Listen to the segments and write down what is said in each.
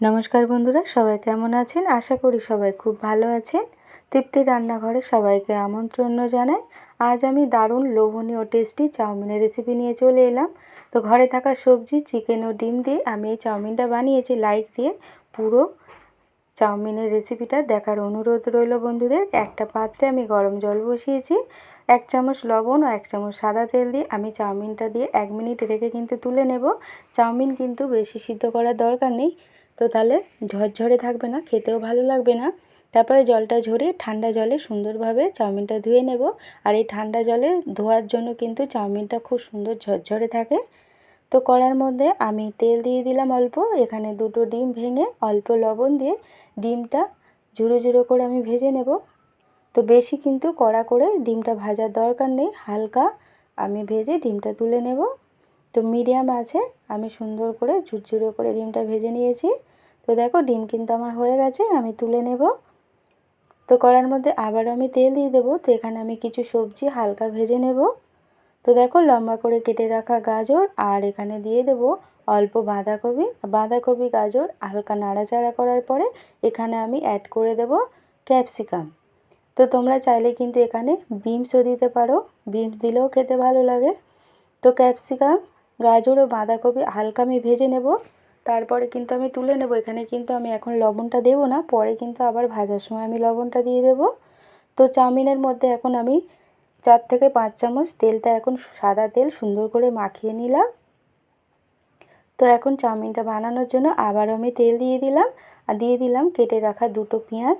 নমস্কার বন্ধুরা, সবাই কেমন আছেন? আশা করি সবাই খুব ভালো আছেন। তৃপ্তি রান্নাঘরে সবাইকে আমন্ত্রণ জানাই। আজ আমি দারুণ লোভনীয় টেস্টি চাউমিনের রেসিপি নিয়ে চলে এলাম। তো ঘরে থাকা সবজি, চিকেন ও ডিম দিয়ে আমি এই চাউমিনটা বানিয়েছি। লাইক দিয়ে পুরো চাউমিনের রেসিপিটা দেখার অনুরোধ রইল বন্ধুদের। একটা পাত্রে আমি গরম জল বসিয়েছি। 1 চামচ লবণ ও 1 চামচ সাদা তেল দিয়ে আমি চাউমিনটা দিয়ে 1 মিনিট রেখে কিন্তু তুলে নেব। চাউমিন কিন্তু বেশি সিদ্ধ করার দরকার নেই, তো তাহলে ঝরঝরে থাকবে না, খেতেও ভালো লাগবে না। তারপরে জলটা ঝরিয়ে ঠান্ডা জলে সুন্দরভাবে চাউমিনটা ধুয়ে নেব। আর এই ঠান্ডা জলে ধোয়ার জন্য কিন্তু চাউমিনটা খুব সুন্দর ঝরঝরে থাকে। তো কড়ার মধ্যে আমি তেল দিয়ে দিলাম অল্প। এখানে 2টো ডিম ভেঙে অল্প লবণ দিয়ে ডিমটা ঝুরো ঝুরো করে আমি ভেজে নেব। তো বেশি কিন্তু কড়া করে ডিমটা ভাজার দরকার নেই, হালকা আমি ভেজে ডিমটা তুলে নেব। তো মিডিয়াম আছে আমি সুন্দর করে ঝুরঝুরে করে ডিমটা ভেজে নিয়েছি। তো দেখো ডিম কিন্তু আমার হয়ে গেছে, আমি তুলে নেব। তো কড়ার মধ্যে আবার আমি তেল দিয়ে দেবো। তো এখানে আমি কিছু সবজি হালকা ভেজে নেব। তো দেখো লম্বা করে কেটে রাখা গাজর, আর এখানে দিয়ে দেব অল্প বাঁধাকপি গাজর হালকা নাড়াচাড়া করার পরে এখানে আমি অ্যাড করে দেব ক্যাপসিকাম। তো তোমরা চাইলে কিন্তু এখানে বিনসও দিতে পারো, বিনস দিলেও খেতে ভালো লাগে। তো ক্যাপসিকাম, গাজর ও বাঁধাকপি হালকা আমি ভেজে নেব, তারপরে কিন্তু আমি তুলে নেব। এখানে কিন্তু আমি এখন লবণটা দেব না, পরে কিন্তু আবার ভাজার সময় আমি লবণটা দিয়ে দেব। তো চাউমিনের মধ্যে এখন আমি 4 থেকে 5 চামচ তেলটা এখন সাদা তেল সুন্দর করে মাখিয়ে নিলাম। তো এখন চাউমিনটা বানানোর জন্য আবার আমি তেল দিয়ে দিলাম, আর দিয়ে দিলাম কেটে রাখা 2টো পেঁয়াজ।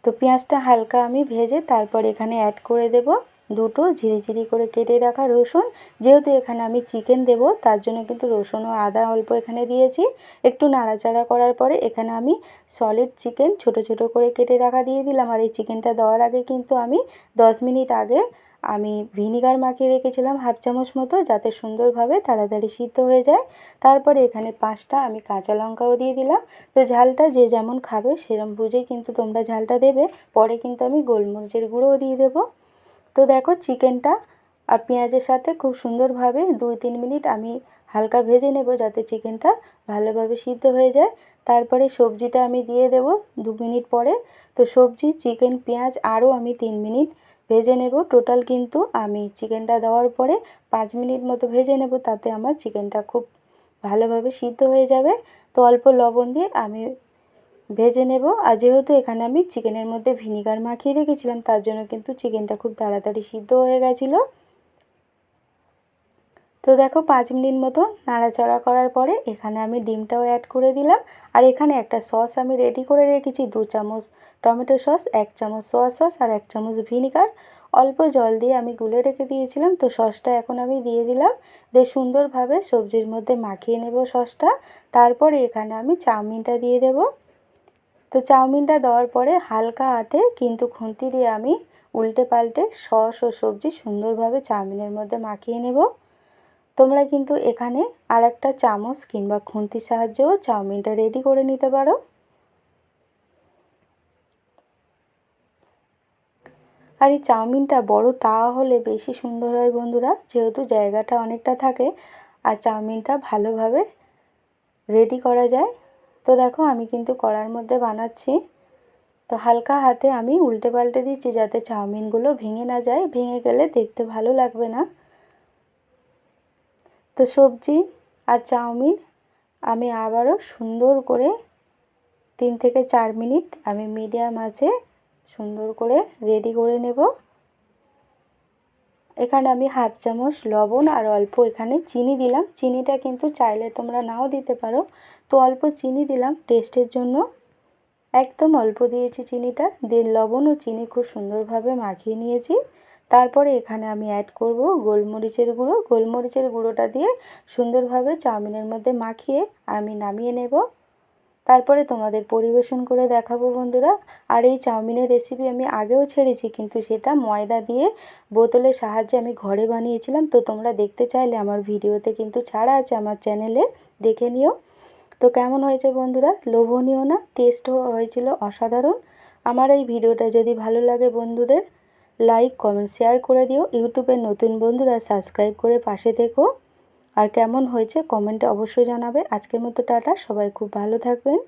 তো পেঁয়াজটা হালকা আমি ভেজে তারপর এখানে অ্যাড করে দেব 2টো ঝিরিঝিরি করে কেটে রাখা রসুন। যেহেতু এখানে আমি চিকেন দেব তার জন্য কিন্তু রসুন ও আদা অল্প এখানে দিয়েছি। একটু নাড়াচাড়া করার পরে এখানে আমি সলিড চিকেন ছোট ছোট করে কেটে রাখা দিয়ে দিলাম। আর এই চিকেনটা দেওয়ার আগে কিন্তু আমি 10 মিনিট আগে আমি ভিনিগার মাখিয়ে রেখেছিলাম 1/2 চামচ মতো, যাতে সুন্দরভাবে তাড়াতাড়ি সিদ্ধ হয়ে যায়। তারপরে এখানে 5টা আমি কাঁচা লঙ্কাও দিয়ে দিলাম। তো ঝালটা যে যেমন খাবে সেরকম বুঝেই কিন্তু তোমরা ঝালটা দেবে। পরে কিন্তু আমি গোলমরিচের গুঁড়োও দিয়ে দেবো। তো দেখো চিকেনটা আর পেঁয়াজের সাথে খুব সুন্দরভাবে 2-3 মিনিট আমি হালকা ভেজে নেব, যাতে চিকেনটা ভালোভাবে সিদ্ধ হয়ে যায়। তারপরে সবজিটা আমি দিয়ে দেব 2 মিনিট পরে। তো সবজি, চিকেন, পেঁয়াজ আরও আমি 3 মিনিট ভেজে নেব। টোটাল কিন্তু আমি চিকেনটা দেওয়ার পরে 5 মিনিট মতো ভেজে নেব, তাতে আমার চিকেনটা খুব ভালোভাবে সিদ্ধ হয়ে যাবে। তো অল্প লবণ দিয়ে আমি ভেজে নেব। আর যেহেতু এখানে আমি চিকেনের মধ্যে ভিনিগার মাখিয়ে রেখেছিলাম তার জন্য কিন্তু চিকেনটা খুব তাড়াতাড়ি সিদ্ধ হয়ে গেছিলো। তো দেখো 5 মিনিট মতো নাড়াচাড়া করার পরে এখানে আমি ডিমটাও অ্যাড করে দিলাম। আর এখানে একটা সস আমি রেডি করে রেখেছি, 2 চামচ টমেটো সস, 1 চামচ সোয়া সস আর 1 চামচ ভিনিগার অল্প জল দিয়ে আমি গুলে রেখে দিয়েছিলাম। তো সসটা এখন আমি দিয়ে দিলাম, দিয়ে সুন্দরভাবে সবজির মধ্যে মাখিয়ে নেব সসটা। তারপরে এখানে আমি চাউমিনটা দিয়ে দেব। তো চাউমিনটা দেওয়ার পরে হালকা হাতে কিন্তু খুন্তি দিয়ে আমি উল্টে পাল্টে সস ও সবজি সুন্দরভাবে চাউমিনের মধ্যে মাখিয়ে নেব। তোমরা কিন্তু এখানে আর একটা চামচ কিংবা খুন্তির সাহায্যেও চাউমিনটা রেডি করে নিতে পারো। আর এই চাউমিনটা বড় তাওয়া হলে বেশি সুন্দর হয় বন্ধুরা, যেহেতু জায়গাটা অনেকটা থাকে আর চাউমিনটা ভালোভাবে রেডি করা যায়। তো দেখো আমি কিন্তু কড়ার মধ্যে বানাচ্ছি। তো হালকা হাতে আমি উল্টে পাল্টে দিচ্ছি যাতে চাউমিনগুলো ভেঙে না যায়, ভেঙে গেলে দেখতে ভালো লাগবে না। তো সবজি আর চাউমিন আমি আবারও সুন্দর করে 3 থেকে 4 মিনিট আমি মিডিয়াম আঁচে সুন্দর করে রেডি করে নেব। এখানে আমি 1/2 চামচ লবণ আর অল্প এখানে চিনি দিলাম। চিনিটা কিন্তু চাইলে তোমরা নাও দিতে পারো। তো অল্প চিনি দিলাম টেস্টের জন্য, একদম অল্প দিয়েছি চিনিটা। দিয়ে লবণ ও চিনি খুব সুন্দরভাবে মাখিয়ে নিয়েছি। তারপরে এখানে আমি অ্যাড করব গোলমরিচের গুঁড়ো। গোলমরিচের গুঁড়োটা দিয়ে সুন্দরভাবে চাউমিনের মধ্যে মাখিয়ে আমি নামিয়ে নেব। তারপরে তোমাদের পরিবেশন করে দেখাবো বন্ধুরা। আর এই চাউমিনের রেসিপি আমি আগেও ছেড়েছি, কিন্তু সেটা ময়দা দিয়ে বোতলের সাহায্যে আমি ঘরে বানিয়েছিলাম। তো তোমরা দেখতে চাইলে আমার ভিডিওতে কিন্তু ছাড়া আছে আমার চ্যানেলে, দেখে নিও। তো কেমন হয়েছে বন্ধুরা, লোভনীয় না? টেস্টও হয়েছিল অসাধারণ। আমার এই ভিডিওটা যদি ভালো লাগে বন্ধুদের লাইক, কমেন্ট, শেয়ার করে দিও। ইউটিউবের নতুন বন্ধুরা সাবস্ক্রাইব করে পাশে থেকো। আর কেমন হয়েছে কমেন্টে অবশ্যই জানাবে। আজকের মতো টাটা, সবাই খুব ভালো থাকবেন।